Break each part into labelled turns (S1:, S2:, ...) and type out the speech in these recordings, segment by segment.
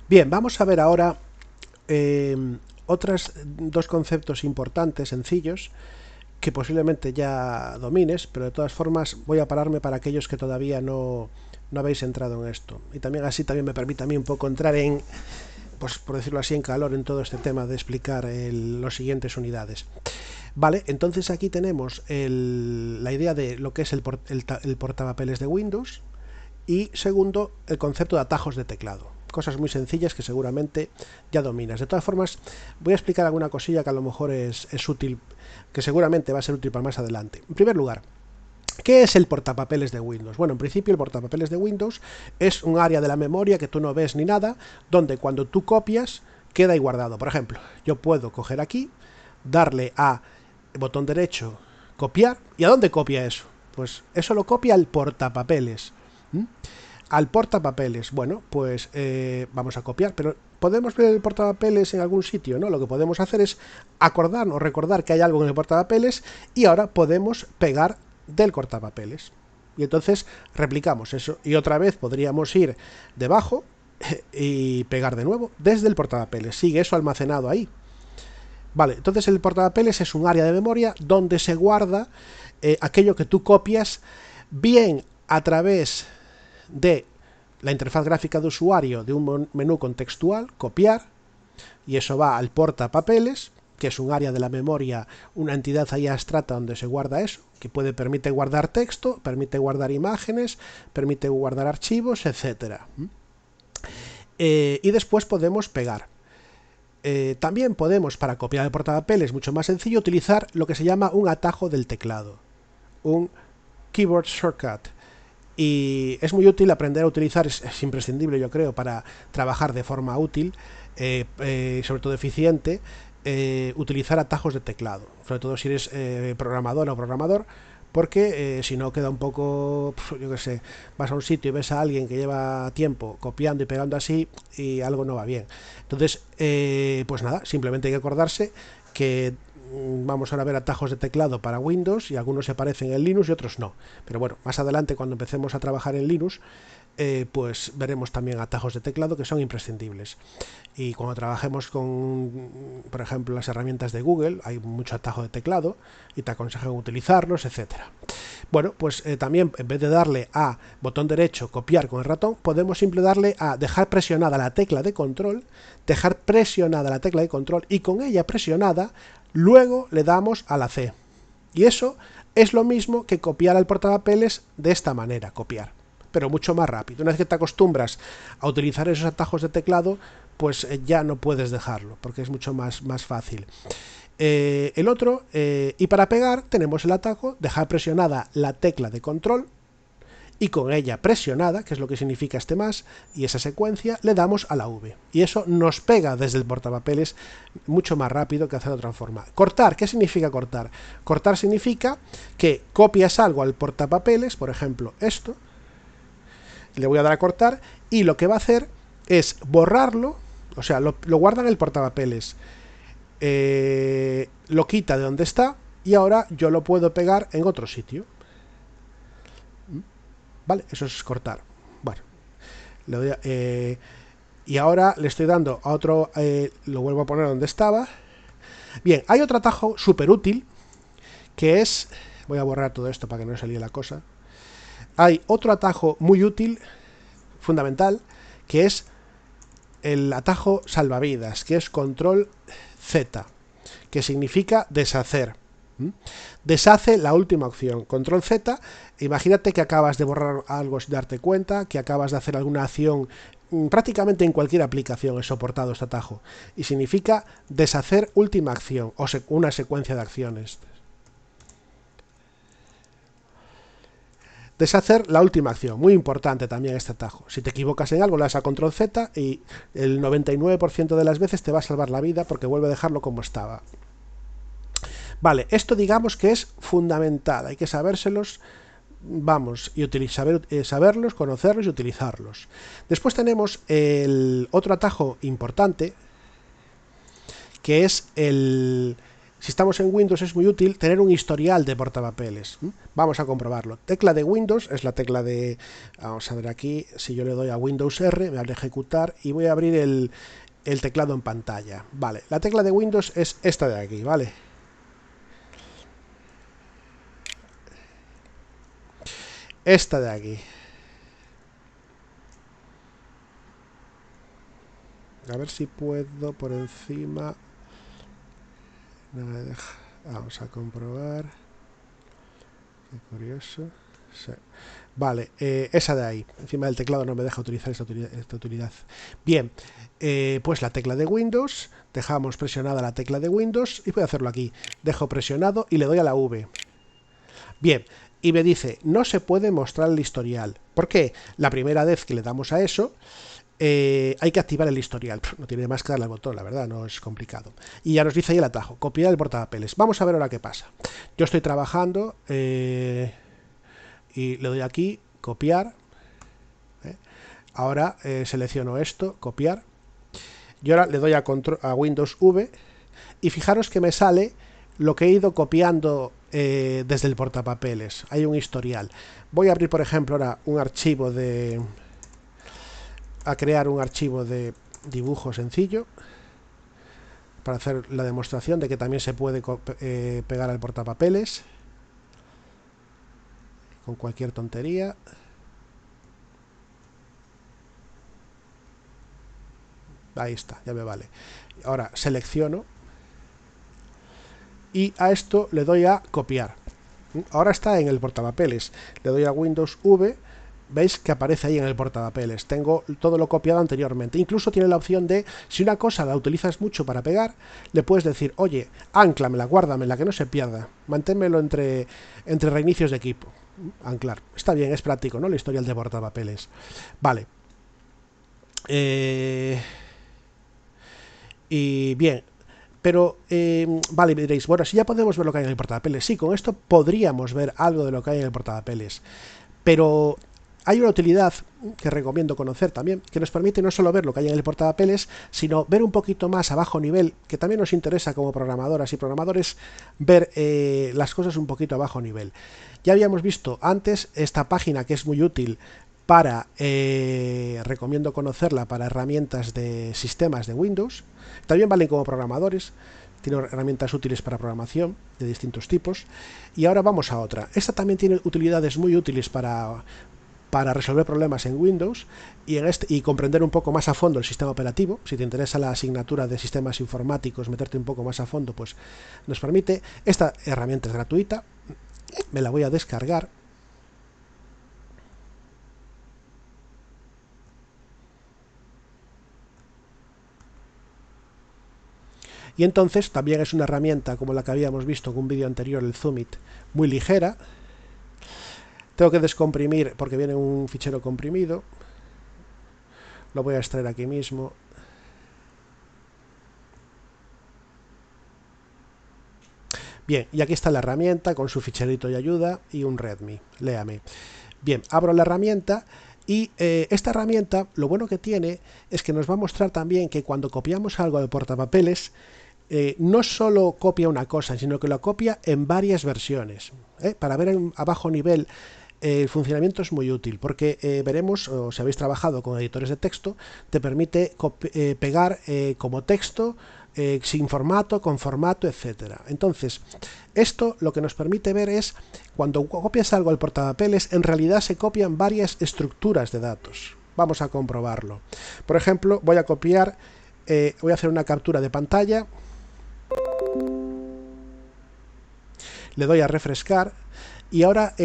S1: Bien, vamos a ver ahora eh, otros dos conceptos importantes, sencillos, que posiblemente ya domines, pero de todas formas voy a pararme para aquellos que todavía no habéis entrado en esto. Y también así también me permite a mí un poco entrar en, pues por decirlo así, en calor en todo este tema de explicar los siguientes unidades. Vale, entonces aquí tenemos la idea de lo que es el portapapeles de Windows y segundo, el concepto de atajos de teclado. Cosas muy sencillas que seguramente ya dominas. De todas formas, voy a explicar alguna cosilla que a lo mejor es útil, que seguramente va a ser útil para más adelante. En primer lugar, ¿qué es el portapapeles de Windows? Bueno, en principio el portapapeles de Windows es un área de la memoria que tú no ves ni nada, donde cuando tú copias queda ahí guardado. Por ejemplo, yo puedo coger aquí, darle a botón derecho, copiar, ¿y a dónde copia eso? Pues eso lo copia al portapapeles. ¿Mm? Al portapapeles, bueno, pues vamos a copiar, pero podemos ver el portapapeles en algún sitio, ¿no? Lo que podemos hacer es acordarnos, recordar que hay algo en el portapapeles y ahora podemos pegar del cortapapeles. Y entonces replicamos eso y otra vez podríamos ir debajo y pegar de nuevo desde el portapapeles. Sigue eso almacenado ahí. Vale, entonces el portapapeles es un área de memoria donde se guarda aquello que tú copias bien a través de la interfaz gráfica de usuario de un menú contextual, copiar, y eso va al portapapeles, que es un área de la memoria, una entidad ahí abstracta donde se guarda eso, que permite guardar texto, permite guardar imágenes, permite guardar archivos, etcétera. Y después podemos pegar. También podemos, para copiar el portapapeles, mucho más sencillo, utilizar lo que se llama un atajo del teclado, un keyboard shortcut. Y es muy útil aprender a utilizar, es imprescindible yo creo para trabajar de forma útil, sobre todo eficiente, utilizar atajos de teclado, sobre todo si eres programador o programador, porque si no queda un poco, yo qué sé, vas a un sitio y ves a alguien que lleva tiempo copiando y pegando así y algo no va bien. Entonces, pues nada, simplemente hay que acordarse que vamos ahora a ver atajos de teclado para Windows y algunos se aparecen en Linux y otros no. Pero bueno, más adelante cuando empecemos a trabajar en Linux, pues veremos también atajos de teclado que son imprescindibles. Y cuando trabajemos con, por ejemplo, las herramientas de Google, hay mucho atajo de teclado y te aconsejan utilizarlos, etcétera. Bueno, pues también en vez de darle a botón derecho, copiar con el ratón, podemos simplemente darle a dejar presionada la tecla de control, dejar presionada la tecla de control y con ella presionada, luego le damos a la C. Y eso es lo mismo que copiar al portapapeles de esta manera, copiar, pero mucho más rápido. Una vez que te acostumbras a utilizar esos atajos de teclado, pues ya no puedes dejarlo, porque es mucho más fácil. El otro, y para pegar tenemos el atajo, dejar presionada la tecla de control y con ella presionada, que es lo que significa este más, y esa secuencia, le damos a la V. Y eso nos pega desde el portapapeles mucho más rápido que hacer de otra forma. Cortar, ¿qué significa cortar? Cortar significa que copias algo al portapapeles, por ejemplo esto, le voy a dar a cortar, y lo que va a hacer es borrarlo, o sea, lo guarda en el portapapeles, lo quita de donde está, y ahora yo lo puedo pegar en otro sitio. Vale, eso es cortar. Bueno, le doy y ahora le estoy dando a otro, lo vuelvo a poner donde estaba. Bien, hay otro atajo súper útil que es, voy a borrar todo esto para que no se líe la cosa. Hay otro atajo muy útil, fundamental, que es el atajo salvavidas, que es control Z, que significa deshacer. Deshace la última opción, control Z. Imagínate que acabas de borrar algo sin darte cuenta, que acabas de hacer alguna acción, prácticamente en cualquier aplicación es soportado este atajo, y significa deshacer última acción o una secuencia de acciones. Deshacer la última acción, muy importante también este atajo. Si te equivocas en algo, le das a control Z y el 99% de las veces te va a salvar la vida porque vuelve a dejarlo como estaba. Vale, esto digamos que es fundamental, hay que sabérselos, vamos, y saberlos, conocerlos y utilizarlos. Después tenemos el otro atajo importante, que es si estamos en Windows es muy útil tener un historial de portapapeles. Vamos a comprobarlo. Tecla de Windows es la tecla de... Vamos a ver aquí, si yo le doy a Windows R, me abre ejecutar y voy a abrir el teclado en pantalla. Vale, la tecla de Windows es esta de aquí, ¿vale? Esta de aquí. A ver si puedo por encima... No me deja. Vamos a comprobar. Qué curioso. Sí. Vale, esa de ahí. Encima del teclado no me deja utilizar esta utilidad. Bien, pues la tecla de Windows. Dejamos presionada la tecla de Windows y voy a hacerlo aquí. Dejo presionado y le doy a la V. Bien, y me dice, no se puede mostrar el historial. ¿Por qué? La primera vez que le damos a eso, hay que activar el historial. No tiene más que darle al botón, la verdad, no es complicado. Y ya nos dice ahí el atajo, copiar el portapapeles. Vamos a ver ahora qué pasa. Yo estoy trabajando y le doy aquí, copiar. Ahora selecciono esto, copiar. Y ahora le doy a Windows V y fijaros que me sale lo que he ido copiando desde el portapapeles. Hay un historial. Voy a abrir, por ejemplo, ahora un archivo a crear un archivo de dibujo sencillo para hacer la demostración de que también se puede pegar al portapapeles con cualquier tontería. Ahí está, ya me vale. Ahora selecciono y a esto le doy a copiar. Ahora está en el portapapeles. Le doy a Windows V. Veis que aparece ahí en el portapapeles. Tengo todo lo copiado anteriormente. Incluso tiene la opción de, si una cosa la utilizas mucho para pegar, le puedes decir, oye, anclamela, guárdamela, que no se pierda. Manténmelo entre reinicios de equipo. Anclar. Está bien, es práctico, ¿no? El historial de portapapeles. Vale. Y bien. Pero, vale, me diréis, bueno, si ya podemos ver lo que hay en el portapapeles. Sí, con esto podríamos ver algo de lo que hay en el portapapeles. Pero hay una utilidad que recomiendo conocer también, que nos permite no solo ver lo que hay en el portapapeles, sino ver un poquito más a bajo nivel, que también nos interesa como programadoras y programadores, ver las cosas un poquito a bajo nivel. Ya habíamos visto antes esta página que es muy útil para, recomiendo conocerla para herramientas de sistemas de Windows. También valen como programadores. Tiene herramientas útiles para programación de distintos tipos. Y ahora vamos a otra. Esta también tiene utilidades muy útiles para resolver problemas en Windows y comprender un poco más a fondo el sistema operativo. Si te interesa la asignatura de sistemas informáticos, meterte un poco más a fondo, pues nos permite. Esta herramienta es gratuita. Me la voy a descargar. Y entonces también es una herramienta como la que habíamos visto en un vídeo anterior, el Zoomit, muy ligera. Tengo que descomprimir porque viene un fichero comprimido. Lo voy a extraer aquí mismo. Bien, y aquí está la herramienta con su ficherito y ayuda y un readme. Léame. Bien, abro la herramienta y esta herramienta lo bueno que tiene es que nos va a mostrar también que cuando copiamos algo de portapapeles, no solo copia una cosa, sino que lo copia en varias versiones. Para ver a bajo nivel el funcionamiento es muy útil porque veremos, o si habéis trabajado con editores de texto, te permite pegar como texto, sin formato, con formato, etcétera. Entonces, esto lo que nos permite ver es cuando copias algo al portapapeles, en realidad se copian varias estructuras de datos. Vamos a comprobarlo. Por ejemplo, voy a copiar, voy a hacer una captura de pantalla. Le doy a refrescar y ahora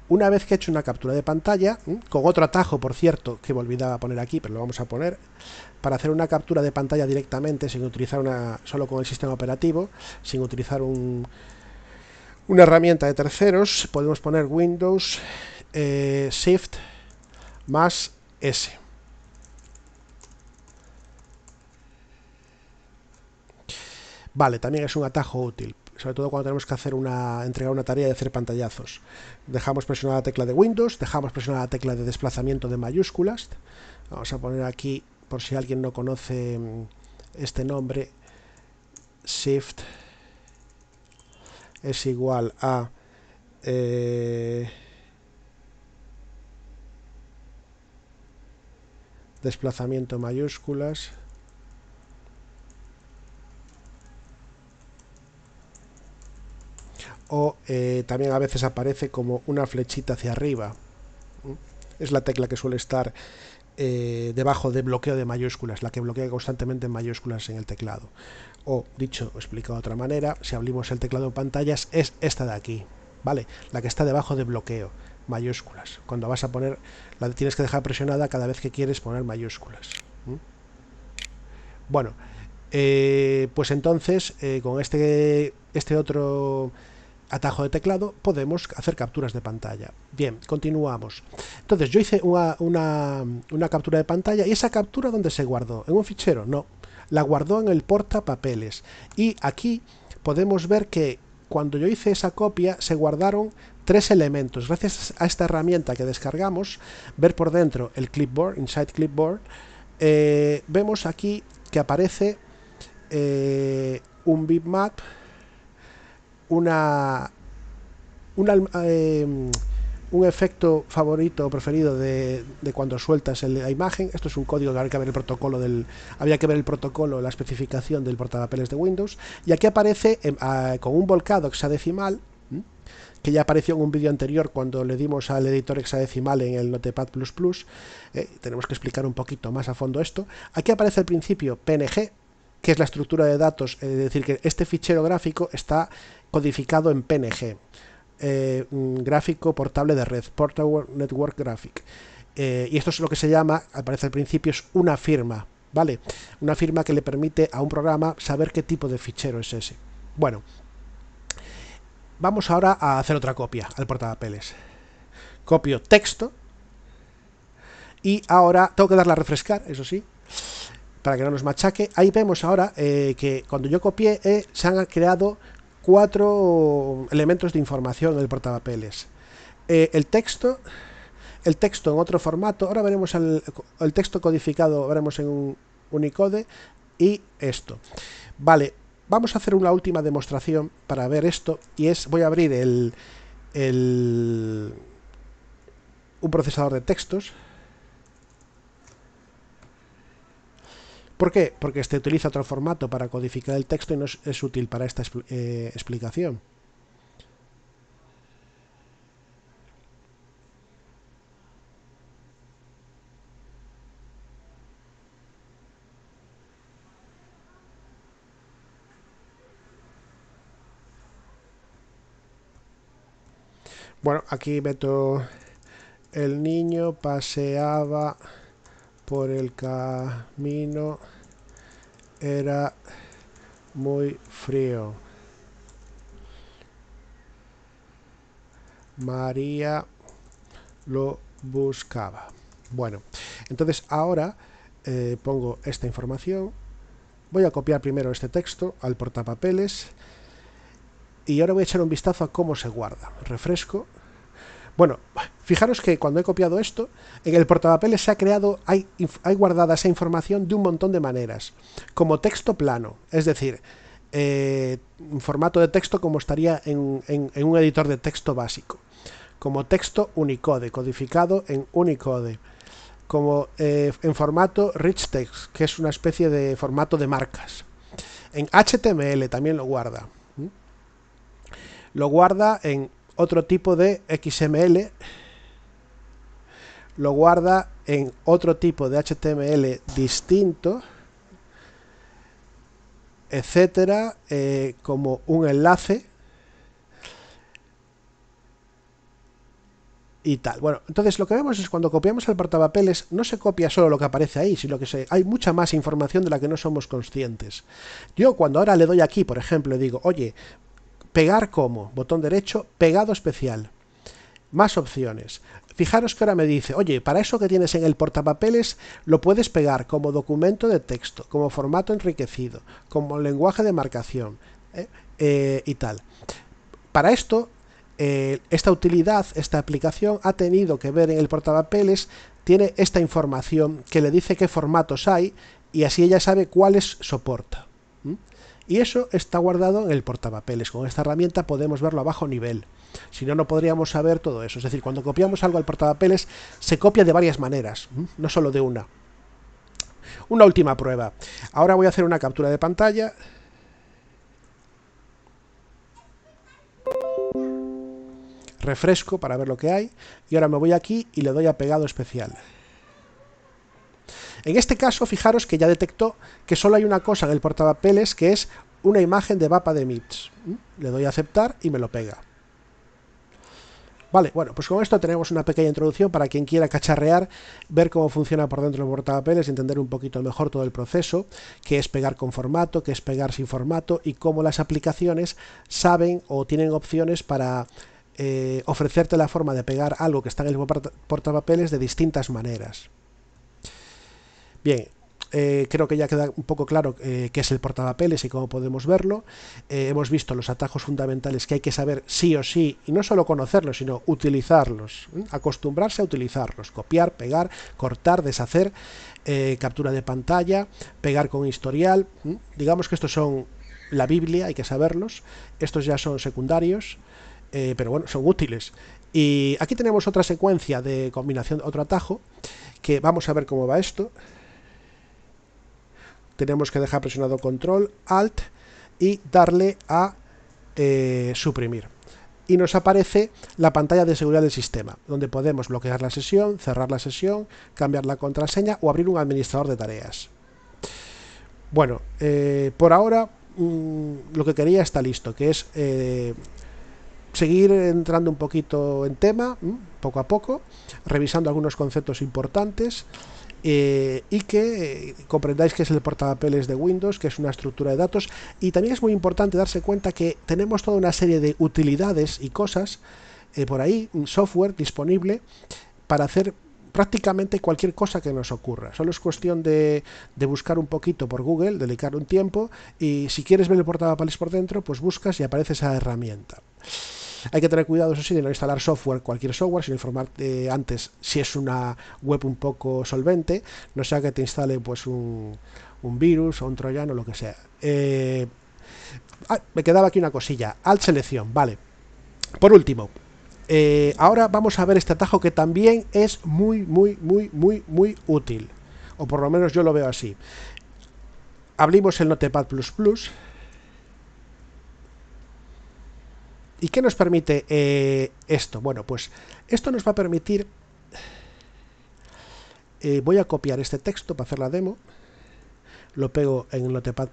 S1: una vez que he hecho una captura de pantalla, con otro atajo por cierto que me olvidaba poner aquí, pero lo vamos a poner para hacer una captura de pantalla directamente sin utilizar solo con el sistema operativo, sin utilizar una herramienta de terceros, podemos poner Windows Shift más S. Vale, también es un atajo útil, sobre todo cuando tenemos que entregar una tarea de hacer pantallazos. Dejamos presionada la tecla de Windows, dejamos presionada la tecla de desplazamiento de mayúsculas. Vamos a poner aquí, por si alguien no conoce este nombre, Shift es igual a desplazamiento mayúsculas o también a veces aparece como una flechita hacia arriba. Es la tecla que suele estar debajo de bloqueo de mayúsculas, la que bloquea constantemente en mayúsculas en el teclado. O, dicho o explicado de otra manera, si abrimos el teclado en pantallas, es esta de aquí, ¿vale? La que está debajo de bloqueo, mayúsculas. Cuando vas a poner, la tienes que dejar presionada cada vez que quieres poner mayúsculas. Bueno, pues entonces, con este otro atajo de teclado podemos hacer capturas de pantalla. Bien, continuamos. Entonces yo hice una captura de pantalla, y esa captura, ¿dónde se guardó? ¿En un fichero? No, la guardó en el portapapeles, y aquí podemos ver que cuando yo hice esa copia se guardaron 3 elementos. Gracias a esta herramienta que descargamos, ver por dentro el clipboard, Inside Clipboard, vemos aquí que aparece un bitmap, una un efecto favorito o preferido de cuando sueltas la imagen. Esto es un código que habría que ver el protocolo la especificación del portapapeles de Windows, y aquí aparece con un volcado hexadecimal, que ya apareció en un vídeo anterior cuando le dimos al editor hexadecimal en el Notepad++. Tenemos que explicar un poquito más a fondo esto. Aquí aparece al principio PNG, que es la estructura de datos, es decir, que este fichero gráfico está codificado en PNG, gráfico portable de red, Portable Network Graphic, y esto es lo que se llama, aparece al principio, es una firma, ¿vale? Una firma que le permite a un programa saber qué tipo de fichero es ese. Bueno, vamos ahora a hacer otra copia al portapapeles. Copio texto, y ahora tengo que darle a refrescar, eso sí, para que no nos machaque. Ahí vemos ahora que cuando yo copié se han creado 4 elementos de información en el portapapeles. El texto en otro formato, ahora veremos el texto codificado, veremos en un Unicode, y esto. Vale, vamos a hacer una última demostración para ver esto, y voy a abrir un procesador de textos. ¿Por qué? Porque este utiliza otro formato para codificar el texto y no es útil para esta explicación. Bueno, aquí meto: el niño paseaba por el camino, era muy frío. María lo buscaba. Bueno, entonces ahora pongo esta información. Voy a copiar primero este texto al portapapeles, y ahora voy a echar un vistazo a cómo se guarda. Refresco. Bueno, fijaros que cuando he copiado esto, en el portapapeles se ha creado, hay guardada esa información de un montón de maneras. Como texto plano, es decir, en formato de texto como estaría en un editor de texto básico. Como texto Unicode, codificado en Unicode. Como en formato rich text, que es una especie de formato de marcas. En HTML también lo guarda. Lo guarda en otro tipo de XML, lo guarda en otro tipo de HTML distinto, etcétera, como un enlace y tal. Bueno, entonces lo que vemos es cuando copiamos el portapapeles, no se copia solo lo que aparece ahí, sino que hay mucha más información de la que no somos conscientes. Yo cuando ahora le doy aquí, por ejemplo, le digo: oye, pegar como, botón derecho, pegado especial, más opciones. Fijaros que ahora me dice: oye, para eso que tienes en el portapapeles lo puedes pegar como documento de texto, como formato enriquecido, como lenguaje de marcación, y tal. Para esto, esta utilidad, esta aplicación ha tenido que ver en el portapapeles, tiene esta información que le dice qué formatos hay, y así ella sabe cuáles soporta. Y eso está guardado en el portapapeles. Con esta herramienta podemos verlo a bajo nivel. Si no, no podríamos saber todo eso. Es decir, cuando copiamos algo al portapapeles, se copia de varias maneras, no solo de una. Una última prueba. Ahora voy a hacer una captura de pantalla. Refresco para ver lo que hay. Y ahora me voy aquí y le doy a pegado especial. En este caso, fijaros que ya detectó que solo hay una cosa en el portapapeles, que es una imagen de mapa de MIPS. Le doy a aceptar y me lo pega. Vale, bueno, pues con esto tenemos una pequeña introducción para quien quiera cacharrear, ver cómo funciona por dentro del portapapeles, entender un poquito mejor todo el proceso, qué es pegar con formato, qué es pegar sin formato y cómo las aplicaciones saben o tienen opciones para ofrecerte la forma de pegar algo que está en el portapapeles de distintas maneras. Bien, creo que ya queda un poco claro qué es el portapapeles y cómo podemos verlo. Hemos visto los atajos fundamentales que hay que saber sí o sí, y no solo conocerlos, sino utilizarlos, acostumbrarse a utilizarlos, copiar, pegar, cortar, deshacer, captura de pantalla, pegar con historial. Digamos que estos son la Biblia, hay que saberlos. Estos ya son secundarios, pero bueno, son útiles. Y aquí tenemos otra secuencia de combinación, otro atajo, que vamos a ver cómo va esto. Tenemos que dejar presionado control, alt y darle a suprimir. Y nos aparece la pantalla de seguridad del sistema, donde podemos bloquear la sesión, cerrar la sesión, cambiar la contraseña o abrir un administrador de tareas. Bueno, por ahora lo que quería está listo, que es seguir entrando un poquito en tema, poco a poco, revisando algunos conceptos importantes. Y que comprendáis que es el portapapeles de Windows, que es una estructura de datos, y también es muy importante darse cuenta que tenemos toda una serie de utilidades y cosas por ahí, un software disponible para hacer prácticamente cualquier cosa que nos ocurra. Solo es cuestión de buscar un poquito por Google, dedicar un tiempo, y si quieres ver el portapapeles por dentro, pues buscas y aparece esa herramienta. Hay que tener cuidado, eso sí, de no instalar software, cualquier software, sino informarte antes si es una web un poco solvente, no sea que te instale pues un virus o un troyano o lo que sea. Me quedaba aquí una cosilla, alt selección, vale. Por último, ahora vamos a ver este atajo que también es muy útil, o por lo menos yo lo veo así. Abrimos el Notepad++. ¿Y qué nos permite esto? Bueno, pues esto nos va a permitir... voy a copiar este texto para hacer la demo. Lo pego en el Notepad++.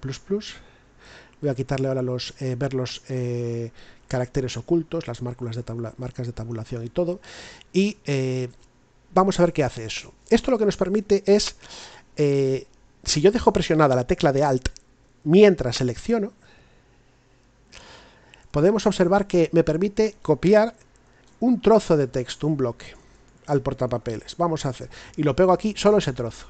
S1: Voy a quitarle ahora ver los caracteres ocultos, las marcas de tabulación y todo. Y vamos a ver qué hace eso. Esto lo que nos permite es... si yo dejo presionada la tecla de Alt mientras selecciono, podemos observar que me permite copiar un trozo de texto, un bloque, al portapapeles. Vamos a hacer, y lo pego aquí, solo ese trozo.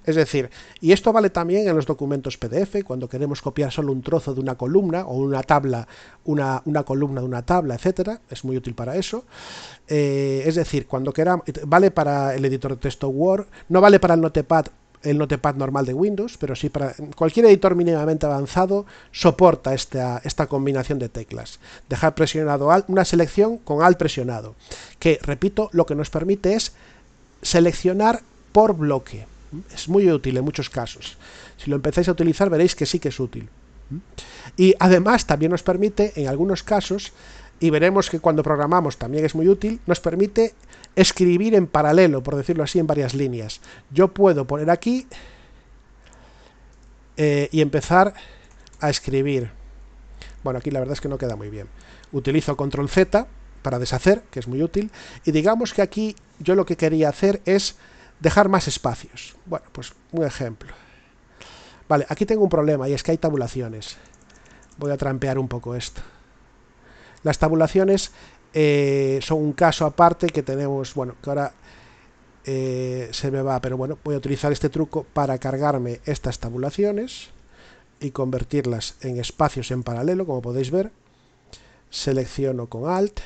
S1: Es decir, y esto vale también en los documentos PDF, cuando queremos copiar solo un trozo de una columna o una tabla, una columna de una tabla, etcétera, es muy útil para eso. Es decir, cuando queramos, vale para el editor de texto Word, no vale para el Notepad normal de Windows, pero sí para cualquier editor mínimamente avanzado soporta esta combinación de teclas. Dejar presionado Alt, una selección con Alt presionado, que, repito, lo que nos permite es seleccionar por bloque. Es muy útil en muchos casos. Si lo empezáis a utilizar veréis que sí que es útil. Y además también nos permite, en algunos casos, y veremos que cuando programamos también es muy útil, nos permite escribir en paralelo, por decirlo así, en varias líneas. Yo puedo poner aquí y empezar a escribir. Bueno, aquí la verdad es que no queda muy bien. Utilizo control Z para deshacer, que es muy útil, y digamos que aquí yo lo que quería hacer es dejar más espacios. Bueno, pues un ejemplo. Vale, aquí tengo un problema y es que hay tabulaciones. Voy a trampear un poco esto. Las tabulaciones son un caso aparte que tenemos, bueno, que ahora se me va, pero bueno, voy a utilizar este truco para cargarme estas tabulaciones y convertirlas en espacios en paralelo, como podéis ver. Selecciono con Alt.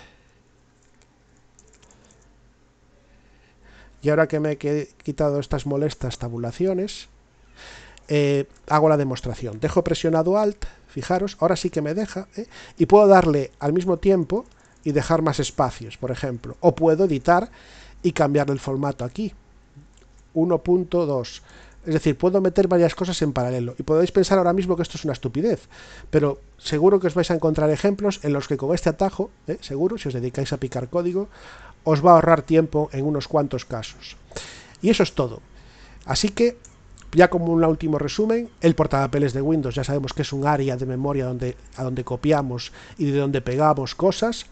S1: Y ahora que me he quitado estas molestas tabulaciones, hago la demostración. Dejo presionado Alt, fijaros, ahora sí que me deja, y puedo darle al mismo tiempo y dejar más espacios, por ejemplo. O puedo editar y cambiar el formato aquí. 1.2. Es decir, puedo meter varias cosas en paralelo. Y podéis pensar ahora mismo que esto es una estupidez, pero seguro que os vais a encontrar ejemplos en los que con este atajo, seguro, si os dedicáis a picar código, os va a ahorrar tiempo en unos cuantos casos. Y eso es todo. Así que, ya como un último resumen, el portapapeles de Windows ya sabemos que es un área de memoria a donde copiamos y de donde pegamos cosas,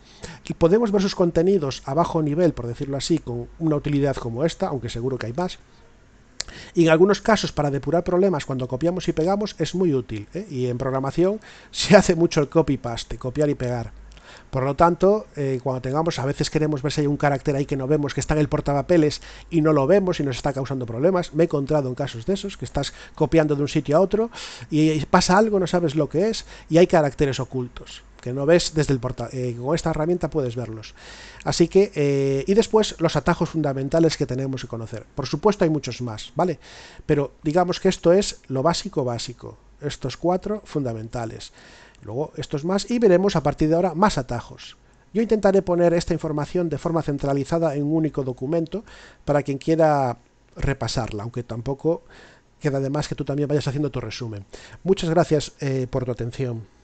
S1: y podemos ver sus contenidos a bajo nivel, por decirlo así, con una utilidad como esta, aunque seguro que hay más. Y en algunos casos, para depurar problemas cuando copiamos y pegamos, es muy útil, y en programación se hace mucho el copy-paste, copiar y pegar. Por lo tanto, cuando tengamos, a veces queremos ver si hay un carácter ahí que no vemos, que está en el portapapeles y no lo vemos y nos está causando problemas. Me he encontrado en casos de esos, que estás copiando de un sitio a otro y pasa algo, no sabes lo que es, y hay caracteres ocultos que no ves desde el portapapeles. Con esta herramienta puedes verlos. Así que, y después los atajos fundamentales que tenemos que conocer. Por supuesto hay muchos más, ¿vale? Pero digamos que esto es lo básico básico. Estos 4 fundamentales. Luego estos más y veremos a partir de ahora más atajos. Yo intentaré poner esta información de forma centralizada en un único documento para quien quiera repasarla, aunque tampoco queda de más que tú también vayas haciendo tu resumen. Muchas gracias por tu atención.